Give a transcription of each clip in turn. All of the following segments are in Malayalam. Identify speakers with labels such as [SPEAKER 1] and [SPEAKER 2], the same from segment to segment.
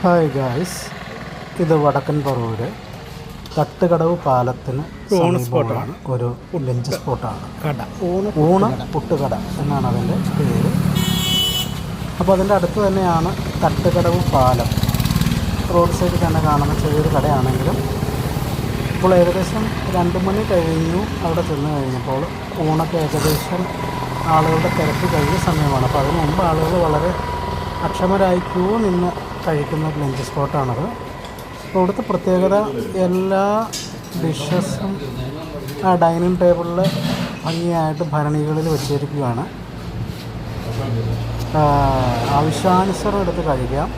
[SPEAKER 1] ഹായ് ഗായ്സ്, ഇത് വടക്കൻ പറവൂര് തട്ടുകടവ് പാലത്തിന് സമീപമാണ് ഒരു ലഞ്ച് സ്പോട്ടാണ്. ഊണ് പുട്ടുകട എന്നാണ് അതിൻ്റെ പേര്. അപ്പോൾ അതിൻ്റെ അടുത്ത് തന്നെയാണ് തട്ടുകടവ് പാലം. റോഡ് സൈഡിൽ തന്നെ കാണുന്ന ചെറിയൊരു കടയാണെങ്കിലും ഇപ്പോൾ ഏകദേശം 2 മണി കഴിഞ്ഞു. അവിടെ ചെന്ന് കഴിഞ്ഞപ്പോൾ ഊണൊക്കെ ഏകദേശം ആളുകളുടെ തിരക്ക് കഴിഞ്ഞ സമയമാണ്. അപ്പോൾ അതിന് മുമ്പ് ആളുകൾ വളരെ അക്ഷമരായി ക്യൂ നിന്ന് കഴിക്കുന്ന ഒരു ലഞ്ച് സ്പോട്ടാണത്. അപ്പോൾ ഇവിടുത്തെ പ്രത്യേകത എല്ലാ ഡിഷസും ആ ഡൈനിങ് ടേബിളിൽ ഭംഗിയായിട്ട് ഭരണികളിൽ വെച്ചിരിക്കുകയാണ്. ആവശ്യാനുസരണം എടുത്ത് കഴിക്കാം.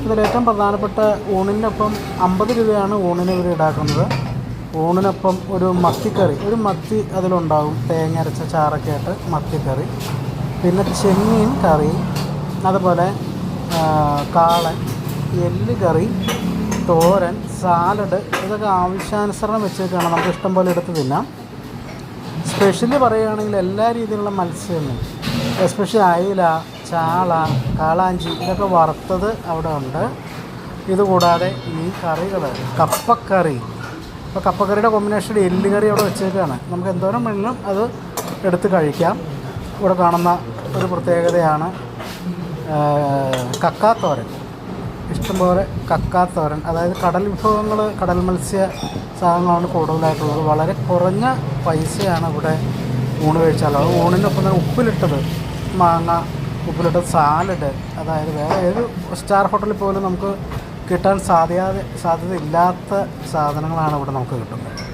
[SPEAKER 1] ഇതിലേറ്റവും പ്രധാനപ്പെട്ട ഊണിനൊപ്പം 50 രൂപയാണ് ഊണിന് ഇവർ ഈടാക്കുന്നത്. ഊണിനൊപ്പം ഒരു മത്തിക്കറി, ഒരു മത്തി അതിലുണ്ടാകും, തേങ്ങ അരച്ച ചാറൊക്കെ ആയിട്ട് മത്തിക്കറി, പിന്നെ ചെമ്മീൻ കറി, അതുപോലെ കാളൻ, എല്ല് കറി, തോരൻ, സാലഡ്, ഇതൊക്കെ ആവശ്യാനുസരണം വെച്ചേക്കാണ്. നമുക്ക് ഇഷ്ടം പോലെ എടുത്ത് തിന്നാം. സ്പെഷ്യലി പറയുകയാണെങ്കിൽ എല്ലാ രീതിയിലുള്ള മത്സ്യങ്ങളും, എസ്പെഷ്യലി അയില, ചാള, കാളാഞ്ചി, ഇതൊക്കെ വറുത്തത് അവിടെ ഉണ്ട്. ഇതുകൂടാതെ ഈ കറികൾ, കപ്പക്കറി, അപ്പോൾ കപ്പക്കറിയുടെ കോമ്പിനേഷൻ എല്ല് കറി അവിടെ വെച്ചേക്കാണ്. നമുക്ക് എന്തോരം വേണമെങ്കിലും അത് എടുത്ത് കഴിക്കാം. ഇവിടെ കാണുന്ന ഒരു പ്രത്യേകതയാണ് കക്കാത്തോരൻ. ഇഷ്ടംപോലെ കക്കാത്തോരൻ, അതായത് കടൽ വിഭവങ്ങൾ, കടൽ മത്സ്യ സാധനങ്ങളാണ് കൂടുതലായിട്ടുള്ളത്. വളരെ കുറഞ്ഞ പൈസയാണ് ഇവിടെ ഊണ് കഴിച്ചാൽ. ഊണിനൊപ്പം തന്നെ ഉപ്പിലിട്ടത്, മാങ്ങ ഉപ്പിലിട്ടത്, സാലഡ്, അതായത് വേറെ ഏത് സ്റ്റാർ ഹോട്ടലിൽ പോലും നമുക്ക് കിട്ടാൻ സാധ്യത ഇല്ലാത്ത സാധനങ്ങളാണ് ഇവിടെ നമുക്ക് കിട്ടുന്നത്.